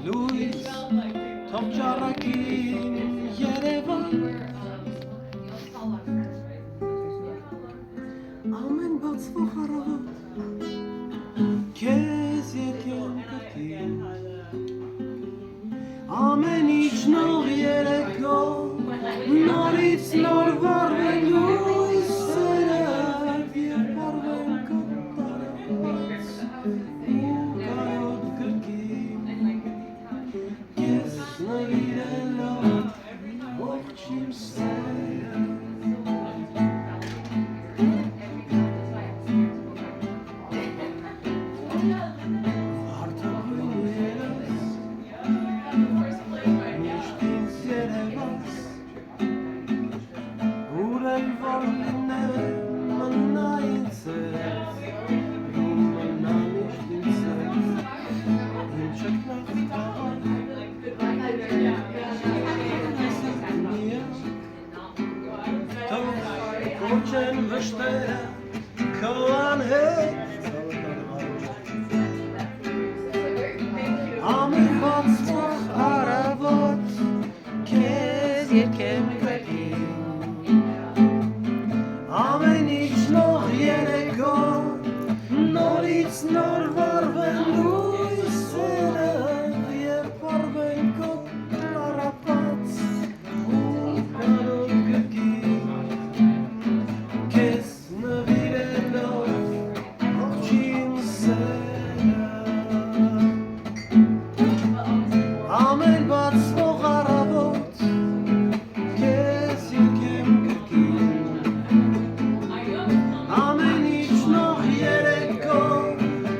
Լույս թող ճառագին Երևան ամեն բացվող առավոտ քեզ եկեմ կրկին ամեն իջնող երեկո նորից նոր վառվելու սերը երբ արվեն կատարած ու կայոտ կրկին Ես նվիրելով ողջ իմ սերը Հարթակույն երաս միշտ ինձ երևաս ուր էլ որ լինեմ մնա ինձ ու մնա միշտ ինձ իմ չկնախ տաղան Կոչեն վշտերը քո անհետ Ամեն բացվող առավոտ քեզ եկեմ կրկին Ամեն իջնող երեկո նորից նոր վառվելու սերը երբ արվեն քո տարապած ու կանոտ կրկին Քեզ նվիրելով ողջ իմ սերը Ամեն բացվող առավոտ քեզ եկեմ կրկին Ամեն իջնող երեկո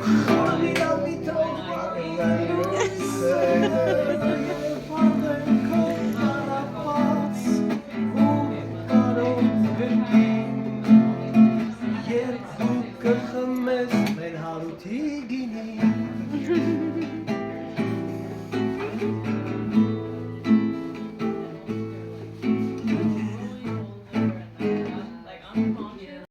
խորամիտամիտով վառվելու սերը երբ արվեն քո տարապած ու կանոտ կրկին Երբ դու կխմես մեր հարութի գինին